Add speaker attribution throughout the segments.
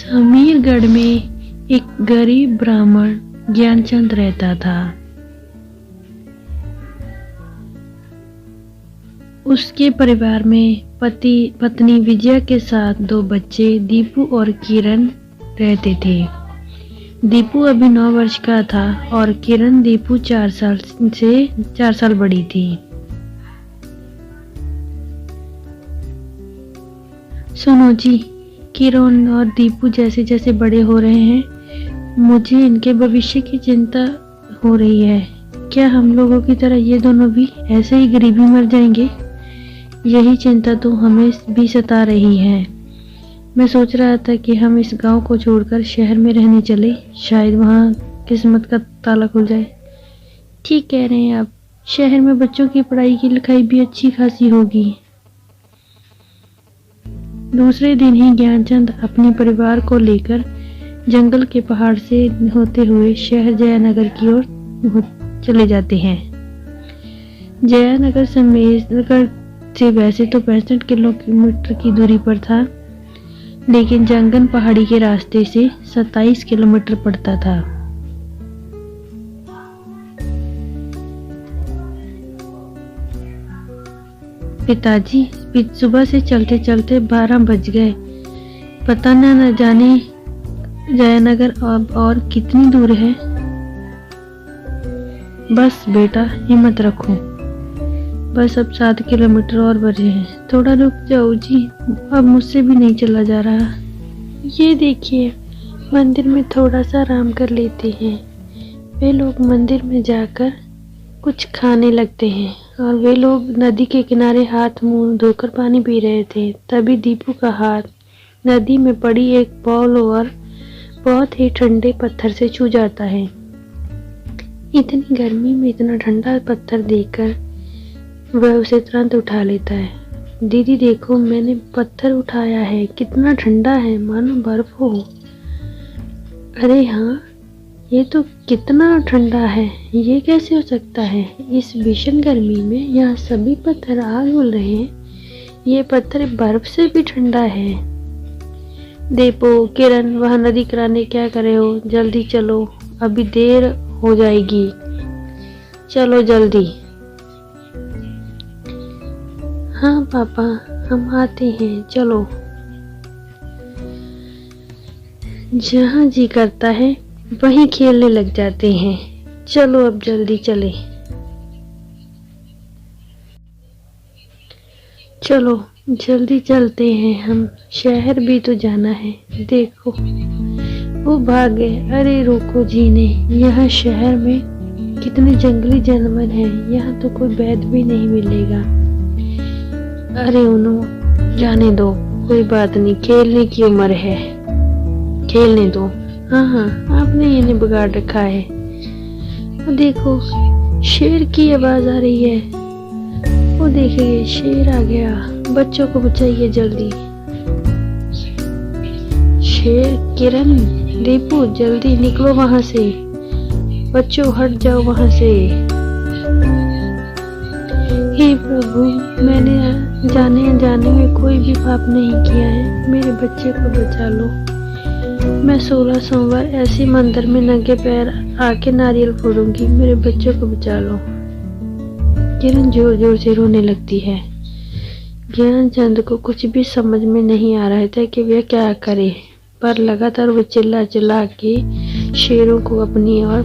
Speaker 1: हमीरगढ़ में एक गरीब ब्राह्मण ज्ञानचंद रहता था। उसके परिवार में पति पत्नी विजया के साथ 2 बच्चे दीपू और किरण रहते थे। दीपू अभी 9 वर्ष का था और किरण दीपू 4 साल बड़ी थी। सुनो जी, किरण और दीपू जैसे जैसे बड़े हो रहे हैं, मुझे इनके भविष्य की चिंता हो रही है। क्या हम लोगों की तरह ये दोनों भी ऐसे ही गरीबी मर जाएंगे? यही चिंता तो हमें भी सता रही है। मैं सोच रहा था कि हम इस गांव को छोड़कर शहर में रहने चले, शायद वहां किस्मत का ताला खुल जाए। ठीक कह रहे हैं आप, शहर में बच्चों की पढ़ाई की लिखाई भी अच्छी खासी होगी। दूसरे दिन ही ज्ञानचंद अपने परिवार को लेकर जंगल के पहाड़ से होते हुए शहर जयानगर की ओर चले जाते हैं। जयानगर से वैसे तो 65 किलोमीटर की दूरी पर था, लेकिन जंगल पहाड़ी के रास्ते से 27 किलोमीटर पड़ता था। पिताजी, सुबह से चलते चलते 12 बज गए। पता न जाने जयनगर अब और कितनी दूर है। बस बेटा, हिम्मत रखो, बस अब 7 किलोमीटर और बचे हैं। थोड़ा रुक जाओ जी, अब मुझसे भी नहीं चला जा रहा। ये देखिए, मंदिर में थोड़ा सा आराम कर लेते हैं। वे लोग मंदिर में जाकर कुछ खाने लगते हैं और वे लोग नदी के किनारे हाथ मुंह धोकर पानी पी रहे थे। तभी दीपू का हाथ नदी में पड़ी एक बॉल और बहुत ही ठंडे पत्थर से छू जाता है। इतनी गर्मी में इतना ठंडा पत्थर देखकर वह उसे तुरंत उठा लेता है। दीदी देखो, मैंने पत्थर उठाया है, कितना ठंडा है, मानो बर्फ हो। अरे हाँ, ये तो कितना ठंडा है, ये कैसे हो सकता है? इस भीषण गर्मी में यहाँ सभी पत्थर आग उगल रहे हैं, ये पत्थर बर्फ से भी ठंडा है। दीपू, किरण, वह नदी किनारे क्या कर रहे हो? जल्दी चलो, अभी देर हो जाएगी। चलो जल्दी। हाँ पापा, हम आते हैं, चलो। जहाँ जी करता है वहीं खेलने लग जाते हैं। चलो अब जल्दी चले। चलो जल्दी चलते हैं, हम शहर भी तो जाना है। देखो, वो भाग गए। अरे रोको जी ने, यहाँ शहर में कितने जंगली जानवर हैं, यहाँ तो कोई वैद भी नहीं मिलेगा। अरे उन्हो, जाने दो, कोई बात नहीं, खेलने की उम्र है, खेलने दो। हाँ हाँ, आपने इन्हें बिगाड़ रखा है। वो देखो, शेर की आवाज आ रही है। वो देखिए, शेर आ गया। बच्चों को बचाइए जल्दी। शेर, किरण, दीपू, जल्दी निकलो वहां से। बच्चों हट जाओ वहां से। हे प्रभु, मैंने जाने अनजाने में कोई भी पाप नहीं किया है, मेरे बच्चे को बचा लो। मैं 16 सोमवार ऐसे मंदिर में नंगे पैर आके नारियल फोड़ूंगी, मेरे बच्चे को बचा लो। किरण जोर जोर से रोने लगती है। ज्ञानचंद को कुछ भी समझ में नहीं आ रहा था कि वह क्या करे, पर लगातार वो चिल्ला चिल्ला के शेरों को अपनी ओर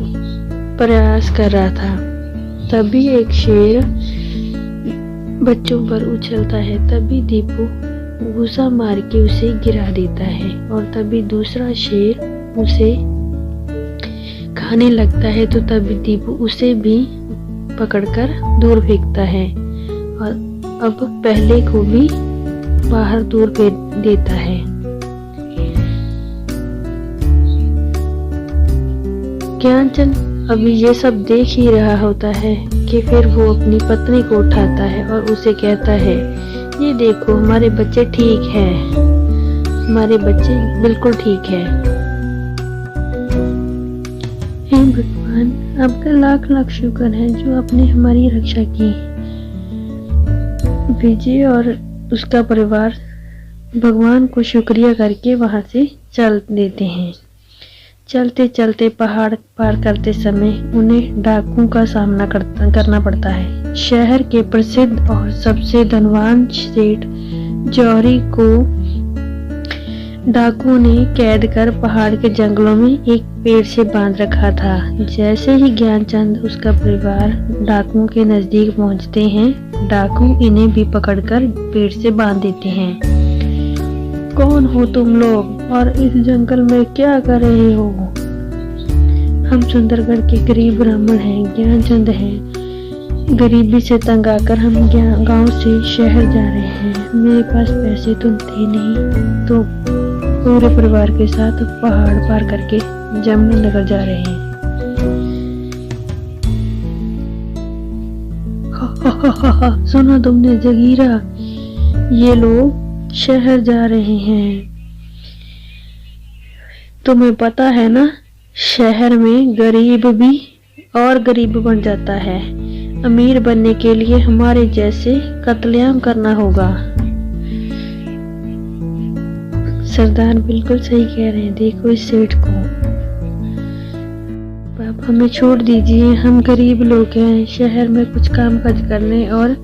Speaker 1: प्रयास कर रहा था। तभी एक शेर बच्चों पर उछलता है। तभी दीपू घूसा मार के उसे गिरा देता है और तभी दूसरा शेर उसे खाने लगता है। तो तभी दीपू उसे भी पकड़कर दूर फेंकता है और अब पहले को भी बाहर दूर फेंक देता है। ज्ञानचंद अभी ये सब देख ही रहा होता है कि फिर वो अपनी पत्नी को उठाता है और उसे कहता है, ये देखो, हमारे बच्चे ठीक हैं, हमारे बच्चे बिल्कुल ठीक हैं। हे भगवान, आपका लाख लाख शुक्र है जो आपने हमारी रक्षा की। विजय और उसका परिवार भगवान को शुक्रिया करके वहां से चल देते हैं। चलते चलते पहाड़ पार करते समय उन्हें डाकुओं का सामना करना पड़ता है। शहर के प्रसिद्ध और सबसे धनवान सेठ जौहरी को डाकुओं ने कैद कर पहाड़ के जंगलों में एक पेड़ से बांध रखा था। जैसे ही ज्ञानचंद उसका परिवार डाकुओं के नजदीक पहुंचते हैं, डाकू इन्हें भी पकड़कर पेड़ से बांध देते हैं। कौन हो तुम लोग और इस जंगल में क्या कर रहे हो? हम सुंदरगढ़ के गरीब ब्राह्मण हैं, ज्ञानचंद हैं। गरीबी से तंग आकर हम गांव से शहर जा रहे हैं। मेरे पास पैसे तो थे नहीं, तो पूरे परिवार के साथ पहाड़ पार करके जमनानगर जा रहे हैं। सुना तुमने जगीरा, ये लोग शहर जा रहे हैं। तुम्हें पता है ना, शहर में गरीब भी और गरीब बन जाता है। अमीर बनने के लिए हमारे जैसे कत्लेआम करना होगा। सरदार बिल्कुल सही कह रहे हैं। देखो इस सेठ को। आप हमें छोड़ दीजिए, हम गरीब लोग हैं, शहर में कुछ काम काज करने और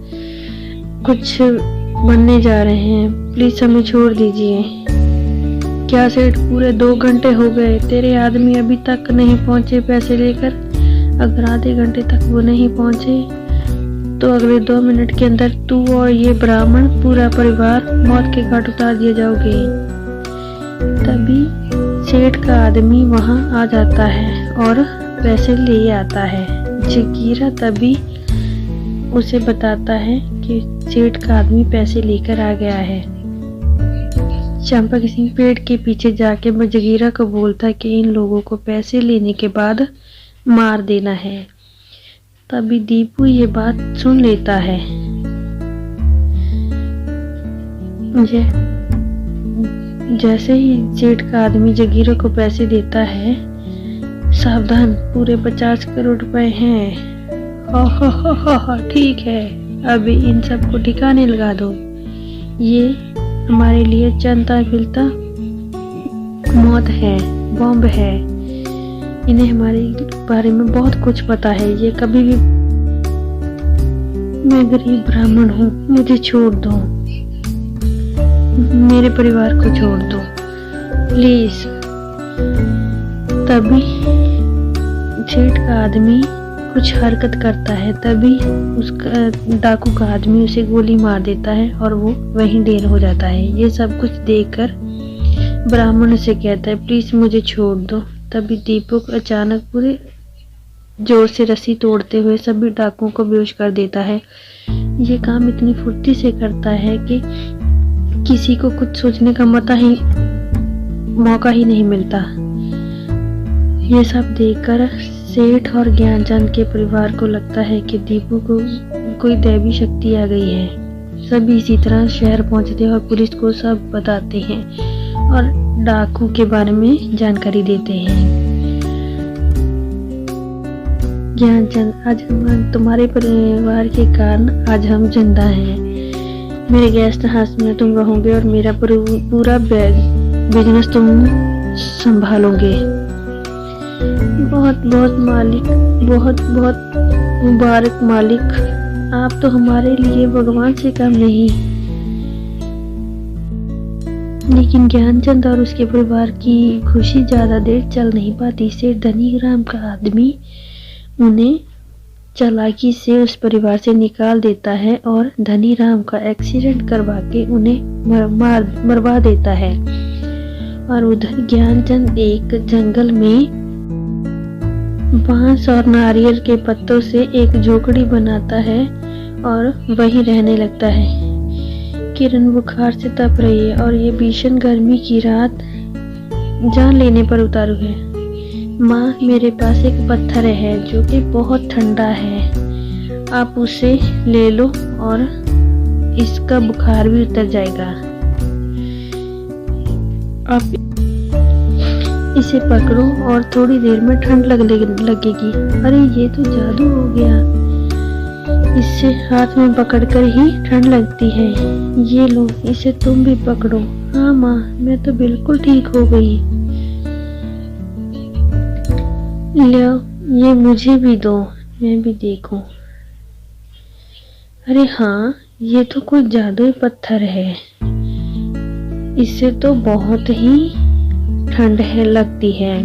Speaker 1: कुछ बनने जा रहे हैं। प्लीज हमें छोड़ दीजिए। क्या सेठ, पूरे 2 घंटे हो गए, तेरे आदमी अभी तक नहीं पहुंचे पैसे लेकर। अगर आधे घंटे तक वो नहीं पहुंचे तो अगले 2 मिनट के अंदर तू और ये ब्राह्मण पूरा परिवार मौत के घाट उतार दिए जाओगे। तभी सेठ का आदमी वहां आ जाता है और पैसे ले आता है। जगीरा तभी उसे बताता है कि सेठ का आदमी पैसे लेकर आ गया है। चंपक सिंह पेड़ के पीछे जाके जगीरा को बोलता कि इन लोगों को पैसे लेने के बाद मार देना है। तभी दीपू ये बात सुन लेता है। जैसे ही सेठ का आदमी जगीरा को पैसे देता है, सावधान, पूरे 50 करोड़ रुपए हैं। ठीक है, अभी इन सबको ठिकाने लगा दो। ये हमारे लिए चलता फिरता मौत है, बॉम्ब है। इन्हें हमारे बारे में बहुत कुछ पता है। ये कभी भी, मैं गरीब ब्राह्मण हूँ, मुझे छोड़ दो, मेरे परिवार को छोड़ दो प्लीज। तभी सेठ का आदमी कुछ हरकत करता है। तभी उसका डाकू का आदमी उसे गोली मार देता है और वो वहीं ढेर हो जाता है। ये सब कुछ देखकर ब्राह्मण से कहता है प्लीज मुझे छोड़ दो। तभी दीपक अचानक पूरे जोर से रस्सी तोड़ते हुए सभी डाकुओं को बेहोश कर देता है। ये काम इतनी फुर्ती से करता है कि किसी को कुछ सोचने का मौका ही नहीं मिलता। ये सब देखकर सेठ और ज्ञानचंद के परिवार को लगता है कि दीपू को कोई दैवी शक्ति आ गई है। सभी इसी तरह शहर पहुंचते हैं और पुलिस को सब बताते हैं और डाकू के बारे में जानकारी देते हैं। ज्ञानचंद, आज हम तुम्हारे परिवार के कारण आज हम जिंदा हैं। मेरे गेस्ट हाउस में तुम रहोगे और मेरा पूरा बिजनेस तुम संभालोगे। बहुत बहुत मालिक, बहुत बहुत मुबारक मालिक, आप तो हमारे लिए भगवान से कम नहीं। लेकिन ज्ञानचंद और उसके परिवार की खुशी ज्यादा देर चल नहीं पाती। सेठ धनीराम का आदमी उन्हें चालाकी से उस परिवार से निकाल देता है और धनीराम का एक्सीडेंट करवा के उन्हें मरवा देता है। और उधर ज्ञानचंद एक जंगल में बांस और नारियल के पत्तों से एक झोपड़ी बनाता है और वहीं रहने लगता है। किरण बुखार से तप रही है और ये भीषण गर्मी की रात जान लेने पर उतारू है। माँ, मेरे पास एक पत्थर है जो कि बहुत ठंडा है, आप उसे ले लो और इसका बुखार भी उतर जाएगा। आप इसे पकड़ो और थोड़ी देर में ठंड लगेगी। अरे ये तो जादू हो गया, इससे हाथ में पकड़कर ही ठंड लगती है। ये लो, इसे तुम भी पकड़ो। हाँ माँ, मैं तो बिल्कुल ठीक हो गई। लो, ये मुझे भी दो, मैं भी देखूं। अरे हाँ, ये तो कोई जादुई पत्थर है। इससे तो बहुत ही ठंड है लगती है।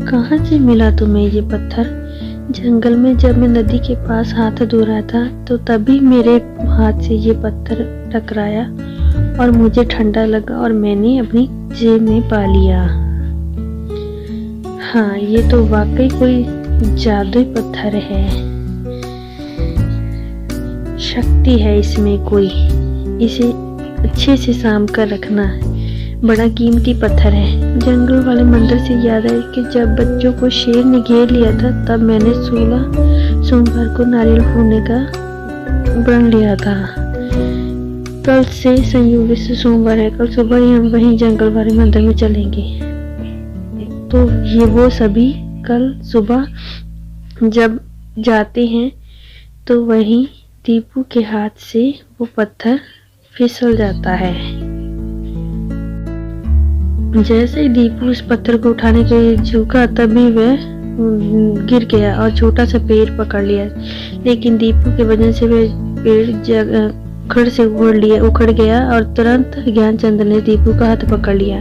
Speaker 1: कहाँ से मिला तुम्हें ये पत्थर? जंगल में जब मैं नदी के पास हाथ धो रहा था तो तभी मेरे हाथ से ये पत्थर टकराया और मुझे ठंडा लगा और मैंने अपनी जेब में पा लिया। हाँ, ये तो वाकई कोई जादुई पत्थर है। शक्ति है इसमें कोई। इसे अच्छे से सांभ कर रखना। बड़ा कीमती पत्थर है। जंगल वाले मंदिर से याद आया कि जब बच्चों को शेर ने घेर लिया था तब मैंने 16 सोमवार को नारियल फोड़ने का प्रण लिया था। कल से संयोग से सोमवार है। कल सुबह ही हम वहीं जंगल वाले मंदिर में चलेंगे। तो ये वो सभी कल सुबह जब जाते हैं तो वहीं दीपू के हाथ से वो पत्थर फिसल जाता है। जैसे ही दीपू उस पत्थर को उठाने के लिए झुका तभी वह गिर गया और छोटा सा पेड़ पकड़ लिया। लेकिन दीपू के वजन से वह पेड़ उखड़ से उखड़ गया और तुरंत ज्ञानचंद ने दीपू का हाथ पकड़ लिया।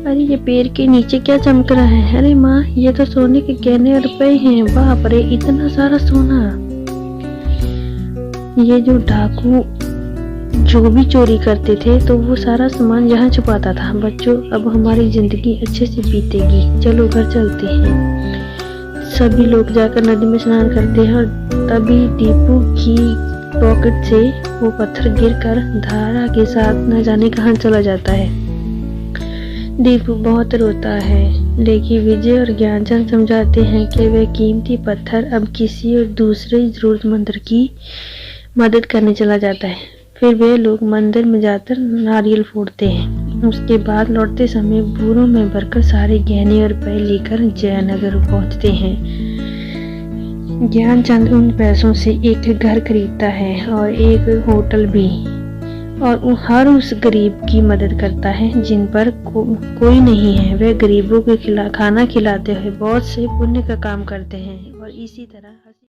Speaker 1: अरे ये पेड़ के नीचे क्या चमक रहा है? अरे माँ, ये तो सोने के गहने और रुपए हैं। बाप रे, इतना सारा सोना। ये जो डाकू जो भी चोरी करते थे तो वो सारा सामान यहाँ छुपाता था। बच्चों, अब हमारी जिंदगी अच्छे से बीतेगी। चलो घर चलते हैं। सभी लोग जाकर नदी में स्नान करते हैं और तभी दीपू की पॉकेट से वो पत्थर गिरकर धारा के साथ न जाने कहाँ चला जाता है। दीपू बहुत रोता है, लेकिन विजय और ज्ञानचंद समझाते हैं कि वह कीमती पत्थर अब किसी और दूसरे जरूरतमंद की मदद करने चला जाता है। फिर वे लोग मंदिर में जाकर नारियल फोड़ते हैं। उसके बाद लौटते समय बोरों में भरकर सारे गहने और रुपए लेकर जयनगर पहुंचते हैं। ज्ञानचंद उन पैसों से एक घर खरीदता है और एक होटल भी, और हर उस गरीब की मदद करता है जिन पर कोई नहीं है। वे गरीबों को खाना खिलाते हुए बहुत से पुण्य का काम करते हैं और इसी तरह